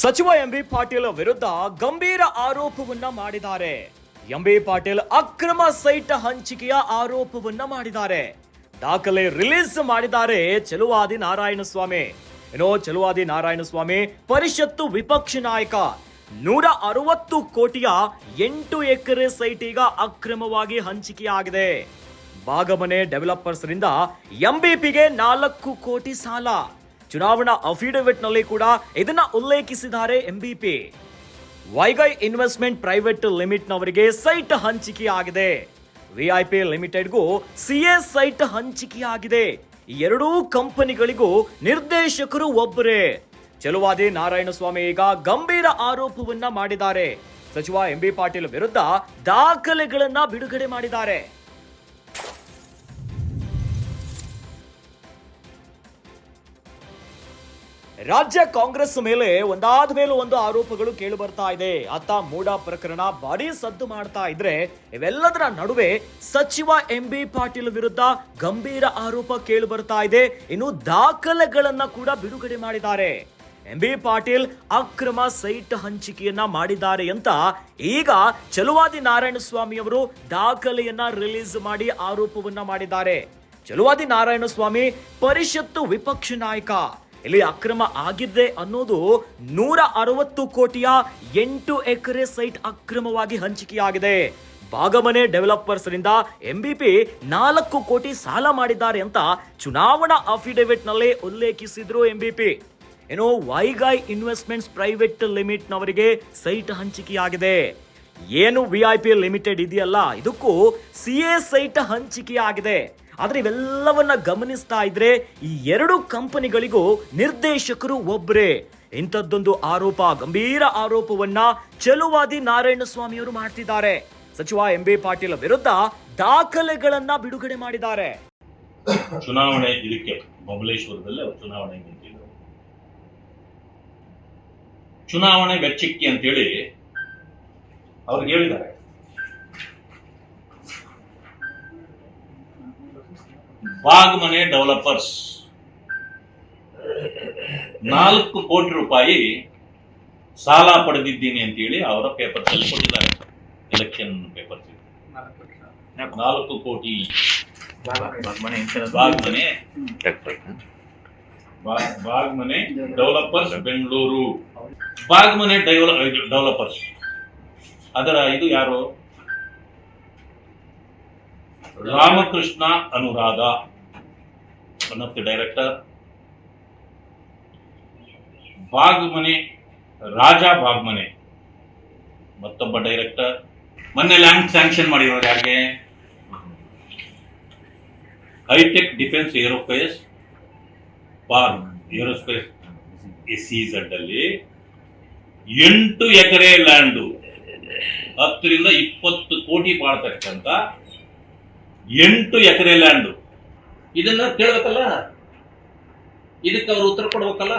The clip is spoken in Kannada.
ಸಚಿವ ಎಂಬಿ ಪಾಟೀಲ್ ವಿರುದ್ಧ ಗಂಭೀರ ಆರೋಪವನ್ನ ಮಾಡಿದ್ದಾರೆ. ಎಂಬಿ ಪಾಟೀಲ್ ಅಕ್ರಮ ಸೈಟ್ ಹಂಚಿಕೆಯ ಆರೋಪವನ್ನ ಮಾಡಿದ್ದಾರೆ. ದಾಖಲೆ ರಿಲೀಸ್ ಮಾಡಿದ್ದಾರೆ ಚೆಲುವಾದಿ ನಾರಾಯಣಸ್ವಾಮಿ. ಚೆಲುವಾದಿ ನಾರಾಯಣಸ್ವಾಮಿ ಪರಿಷತ್ತು ವಿಪಕ್ಷ ನಾಯಕ 160 ಕೋಟಿಯ 8 ಎಕರೆ ಸೈಟ್ ಈಗ ಅಕ್ರಮವಾಗಿ ಹಂಚಿಕೆಯಾಗಿದೆ. ಭಾಗಮನೆ ಡೆವಲಪರ್ಸ್ ರಿಂದ ಎಂಬಿಪಿಗೆ 4 ಕೋಟಿ ಸಾಲ. ಚುನಾವಣಾ ಅಫಿಡವಿಟ್ ನಲ್ಲಿ ಕೂಡ ಇದನ್ನ ಉಲ್ಲೇಖಿಸಿದ್ದಾರೆ MBP. Vaigai investment private limit ನವರಿಗೆ ಸೈಟ್ ಹಂಚಿಕೆಯಾಗಿದೆ. ವಿಐಪಿ ಲಿಮಿಟೆಡ್ಗೂ ಸಿಎ ಸೈಟ್ ಹಂಚಿಕೆಯಾಗಿದೆ. ಈ ಎರಡೂ ಕಂಪನಿಗಳಿಗೂ ನಿರ್ದೇಶಕರು ಒಬ್ಬರೇ. ಚೆಲುವಾದಿ ನಾರಾಯಣಸ್ವಾಮಿ ಈಗ ಗಂಭೀರ ಆರೋಪವನ್ನ ಮಾಡಿದ್ದಾರೆ. ಸಚಿವ ಎಂಬಿ ಪಾಟೀಲ್ ವಿರುದ್ಧ ದಾಖಲೆಗಳನ್ನ ಬಿಡುಗಡೆ ಮಾಡಿದ್ದಾರೆ. ರಾಜ್ಯ ಕಾಂಗ್ರೆಸ್ ಮೇಲೆ ಒಂದಾದ ಮೇಲೆ ಒಂದು ಆರೋಪಗಳು ಕೇಳಿ ಬರ್ತಾ ಇದೆ. ಅತ್ತ ಮೂಡ ಪ್ರಕರಣ ಭಾರಿ ಸದ್ದು ಮಾಡ್ತಾ ಇದ್ರೆ, ಇವೆಲ್ಲದರ ನಡುವೆ ಸಚಿವ ಎಂಬಿ ಪಾಟೀಲ್ ವಿರುದ್ಧ ಗಂಭೀರ ಆರೋಪ ಕೇಳಿ ಬರ್ತಾ ಇದೆ. ಇನ್ನು ದಾಖಲೆಗಳನ್ನ ಕೂಡ ಬಿಡುಗಡೆ ಮಾಡಿದ್ದಾರೆ. ಎಂಬಿ ಪಾಟೀಲ್ ಅಕ್ರಮ ಸೈಟ್ ಹಂಚಿಕೆಯನ್ನ ಮಾಡಿದ್ದಾರೆ ಅಂತ ಈಗ ಚೆಲುವಾದಿ ನಾರಾಯಣಸ್ವಾಮಿ ಅವರು ದಾಖಲೆಯನ್ನ ರಿಲೀಸ್ ಮಾಡಿ ಆರೋಪವನ್ನ ಮಾಡಿದ್ದಾರೆ. ಚೆಲುವಾದಿ ನಾರಾಯಣಸ್ವಾಮಿ ಪರಿಷತ್ತು ವಿಪಕ್ಷ ನಾಯಕ. ಇಲ್ಲಿ ಅಕ್ರಮ ಆಗಿದ್ದೆ ಅನ್ನೋದು 160 ಕೋಟಿಯ 8 ಎಕರೆ ಸೈಟ್ ಅಕ್ರಮವಾಗಿ ಹಂಚಿಕೆಯಾಗಿದೆ. ಭಾಗಮನೆ ಡೆವಲಪರ್ಸ್ ರಿಂದ ಎಂಬಿಪಿ 4 ಕೋಟಿ ಸಾಲ ಮಾಡಿದ್ದಾರೆ ಅಂತ ಚುನಾವಣಾ ಅಫಿಡವಿಟ್ ನಲ್ಲಿ ಉಲ್ಲೇಖಿಸಿದ್ರು MBP. Vaigai investments private limit ನವರಿಗೆ ಸೈಟ್ ಹಂಚಿಕೆಯಾಗಿದೆ. ಏನು ವಿಐಪಿ ಲಿಮಿಟೆಡ್ ಇದೆಯಲ್ಲ, ಇದಕ್ಕೂ ಸಿಎ ಸೈಟ್ ಹಂಚಿಕೆಯಾಗಿದೆ. ಆದ್ರೆ ಇವೆಲ್ಲವನ್ನ ಗಮನಿಸ್ತಾ ಇದ್ರೆ ಈ ಎರಡು ಕಂಪನಿಗಳಿಗೂ ನಿರ್ದೇಶಕರು ಒಬ್ಬರೇ. ಇಂಥದ್ದೊಂದು ಆರೋಪ, ಗಂಭೀರ ಆರೋಪವನ್ನ ಚೆಲುವಾದಿ ನಾರಾಯಣಸ್ವಾಮಿ ಅವರು ಮಾಡ್ತಿದ್ದಾರೆ. ಸಚಿವ ಎಂಬಿ ಪಾಟೀಲ್ ವಿರುದ್ಧ ದಾಖಲೆಗಳನ್ನ ಬಿಡುಗಡೆ ಮಾಡಿದ್ದಾರೆ. ಚುನಾವಣೆ ಇದಕ್ಕೆ ಬಬಲೇಶ್ವರದಲ್ಲಿ ಅವರು ಚುನಾವಣೆ ನಿಂತಿದ್ರು. ಚುನಾವಣೆ ವೆಚ್ಚಕ್ಕೆ ಅಂತೇಳಿ ಅವ್ರಿಗೆ ಹೇಳಿದ್ದಾರೆ. ಭಾಗಮನೆ ಡೆವಲಪರ್ಸ್ 4 ಕೋಟಿ ರೂಪಾಯಿ ಸಾಲ ಪಡೆದಿದ್ದೀನಿ ಅಂತೇಳಿ ಅವರ ಪೇಪರ್ಸ್ ಅಲ್ಲಿ ಕೊಟ್ಟಿದ್ದಾರೆ. ಎಲೆಕ್ಷನ್ ಪೇಪರ್ಸ್ 4 ಕೋಟಿ ಭಾಗಮನೆ ಡೆವಲಪರ್ಸ್ ಬೆಂಗಳೂರು. ಭಾಗಮನೆ ಡೆವಲಪರ್ಸ್ ಅದರ ಇದು ಯಾರು? Ramakrishna Anuradha, one of the director. Bhagmane Raja Bhagmane ಮತ್ತೊಬ್ಬ ಡೈರೆಕ್ಟರ್. ಮೊನ್ನೆ ಲ್ಯಾಂಡ್ ಸ್ಯಾಂಕ್ಷನ್ ಮಾಡಿರೋರು ಯಾರಿಗೆ? Hi-tech defence aerospace park aerospace SEZ ಅಲ್ಲಿ 8 ಎಕರೆ ಲ್ಯಾಂಡು 10 ರಿಂದ 20 ಕೋಟಿ ಬಾಳ್ತಕ್ಕಂತ 8 ಎಕರೆ ಲ್ಯಾಂಡು. ಇದನ್ನ ಕೇಳಬೇಕಲ್ಲ, ಇದಕ್ಕೆ ಅವರು ಉತ್ತರ ಕೊಡ್ಬೇಕಲ್ಲ.